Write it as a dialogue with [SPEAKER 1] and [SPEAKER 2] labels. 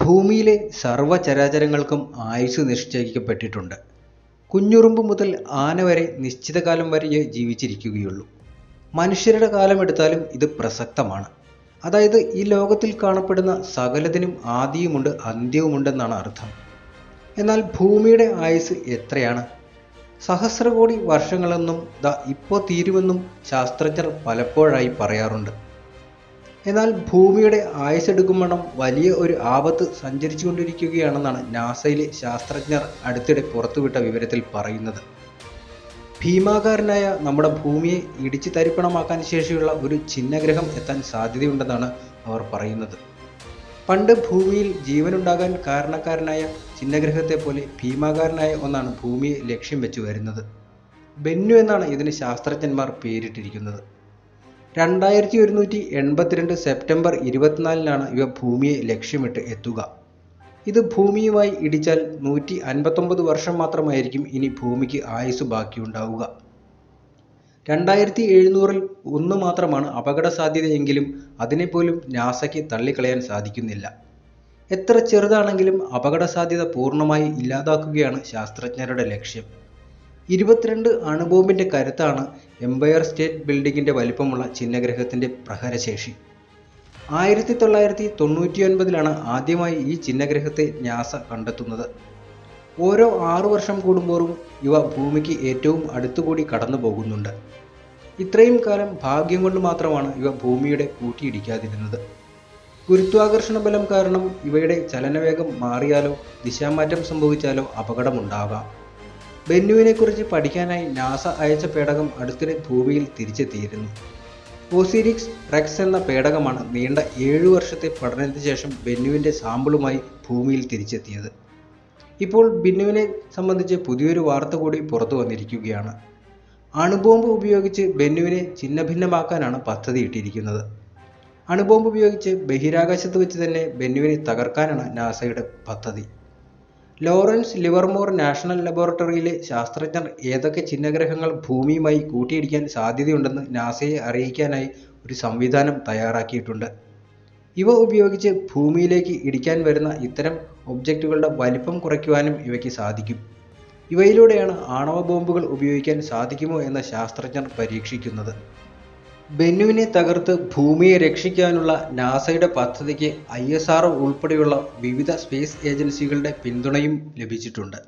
[SPEAKER 1] ഭൂമിയിലെ സർവ്വചരാചരങ്ങൾക്കും ആയുസ്സ് നിശ്ചയിക്കപ്പെട്ടിട്ടുണ്ട്. കുഞ്ഞുറുമ്പ് മുതൽ ആന വരെ നിശ്ചിത കാലം വരെയേ ജീവിച്ചിരിക്കുകയുള്ളൂ. മനുഷ്യരുടെ കാലമെടുത്താലും ഇത് പ്രസക്തമാണ്. അതായത് ഈ ലോകത്തിൽ കാണപ്പെടുന്ന സകലതിനും ആദിയുമുണ്ട് അന്ത്യവുമുണ്ടെന്നാണ് അർത്ഥം. എന്നാൽ ഭൂമിയുടെ ആയുസ്സ് എത്രയാണ്? സഹസ്രകോടി വർഷങ്ങളെന്നും ഇപ്പോൾ തീരുമെന്നും ശാസ്ത്രജ്ഞർ പലപ്പോഴായി പറയാറുണ്ട്. എന്നാൽ ഭൂമിയുടെ ആയുസ്സെടുക്കുമ്പോഴും വലിയ ഒരു ആപത്ത് സഞ്ചരിച്ചുകൊണ്ടിരിക്കുകയാണെന്നാണ് നാസയിലെ ശാസ്ത്രജ്ഞർ അടുത്തിടെ പുറത്തുവിട്ട വിവരത്തിൽ പറയുന്നത്. ഭീമാകാരനായ നമ്മുടെ ഭൂമിയെ ഇടിച്ചു തരിപ്പണമാക്കാൻ ശേഷിയുള്ള ഒരു ഛിന്നഗ്രഹം എത്താൻ സാധ്യതയുണ്ടെന്നാണ് അവർ പറയുന്നത്. പണ്ട് ഭൂമിയിൽ ജീവനുണ്ടാകാൻ കാരണക്കാരനായ ഛിന്നഗ്രഹത്തെ പോലെ ഭീമാകാരനായ ഒന്നാണ് ഭൂമിയെ ലക്ഷ്യം വെച്ച് വരുന്നത്. ബെന്നു എന്നാണ് ഇതിന് ശാസ്ത്രജ്ഞന്മാർ പേരിട്ടിരിക്കുന്നത്. 2182 സെപ്റ്റംബർ 24-നാണ് ഇവ ഭൂമിയെ ലക്ഷ്യമിട്ട് എത്തുക. ഇത് ഭൂമിയുമായി ഇടിച്ചാൽ 159 വർഷം മാത്രമായിരിക്കും ഇനി ഭൂമിക്ക് ആയുസ് ബാക്കിയുണ്ടാവുക. 2700-ൽ 1 മാത്രമാണ് അപകട സാധ്യതയെങ്കിലും അതിനെപ്പോലും നാസയ്ക്ക് തള്ളിക്കളയാൻ സാധിക്കുന്നില്ല. എത്ര ചെറുതാണെങ്കിലും അപകട സാധ്യത പൂർണ്ണമായി ഇല്ലാതാക്കുകയാണ് ശാസ്ത്രജ്ഞരുടെ ലക്ഷ്യം. 22 അണുബോംബിന്റെ കരുത്താണ് എംപയർ സ്റ്റേറ്റ് ബിൽഡിങ്ങിന്റെ വലിപ്പമുള്ള ഛിന്നഗ്രഹത്തിന്റെ പ്രഹരശേഷി. 1999-ലാണ് ആദ്യമായി ഈ ഛിന്നഗ്രഹത്തെ നാസ കണ്ടെത്തുന്നത്. ഓരോ 6 വർഷം കൂടുമ്പോഴും ഇവ ഭൂമിക്ക് ഏറ്റവും അടുത്തുകൂടി കടന്നു പോകുന്നുണ്ട്. ഇത്രയും കാലം ഭാഗ്യം കൊണ്ട് മാത്രമാണ് ഇവ ഭൂമിയുടെ കൂട്ടിയിടിക്കാതിരുന്നത്. ഗുരുത്വാകർഷണ ബലം കാരണം ഇവയുടെ ചലനവേഗം മാറിയാലോ ദിശാമാറ്റം സംഭവിച്ചാലോ അപകടമുണ്ടാകാം. ബെന്നുവിനെക്കുറിച്ച് പഠിക്കാനായി നാസ അയച്ച പേടകം അടുത്തിടെ ഭൂമിയിൽ തിരിച്ചെത്തിയിരുന്നു. ഓസിരിക്സ് റെക്സ് എന്ന പേടകമാണ് നീണ്ട 7 വർഷത്തെ പഠനത്തിന് ശേഷം ബെന്നുവിൻ്റെ സാമ്പിളുമായി ഭൂമിയിൽ തിരിച്ചെത്തിയത്. ഇപ്പോൾ ബെന്നുവിനെ സംബന്ധിച്ച് പുതിയൊരു വാർത്ത കൂടി പുറത്തു വന്നിരിക്കുകയാണ്. അണുബോംബ് ഉപയോഗിച്ച് ബെന്നുവിനെ ഛിന്നഭിന്നമാക്കാനാണ് പദ്ധതി ഇട്ടിരിക്കുന്നത്. അണുബോംബ് ഉപയോഗിച്ച് ബഹിരാകാശത്ത് വെച്ച് തന്നെ ബെന്നുവിനെ തകർക്കാനാണ് നാസയുടെ പദ്ധതി. ലോറൻസ് ലിവർമോർ നാഷണൽ ലബോറട്ടറിയിലെ ശാസ്ത്രജ്ഞർ ഏതൊക്കെ ഛിന്നഗ്രഹങ്ങൾ ഭൂമിയുമായി കൂട്ടിയിടിക്കാൻ സാധ്യതയുണ്ടെന്ന് നാസയെ അറിയിക്കാനായി ഒരു സംവിധാനം തയ്യാറാക്കിയിട്ടുണ്ട്. ഇവ ഉപയോഗിച്ച് ഭൂമിയിലേക്ക് ഇടിക്കാൻ വരുന്ന ഇത്തരം ഒബ്ജക്റ്റുകളുടെ വലിപ്പം കുറയ്ക്കുവാനും ഇവയ്ക്ക് സാധിക്കും. ഇവയിലൂടെയാണ് ആണവ ബോംബുകൾ ഉപയോഗിക്കാൻ സാധിക്കുമോ എന്ന് ശാസ്ത്രജ്ഞർ പരീക്ഷിക്കുന്നത്. ബെന്നുവിനെ തകർത്ത് ഭൂമിയെ രക്ഷിക്കാനുള്ള നാസയുടെ പദ്ധതിക്ക് ISRO ഉൾപ്പെടെയുള്ള വിവിധ സ്പേസ് ഏജൻസികളുടെ പിന്തുണയും ലഭിച്ചിട്ടുണ്ട്.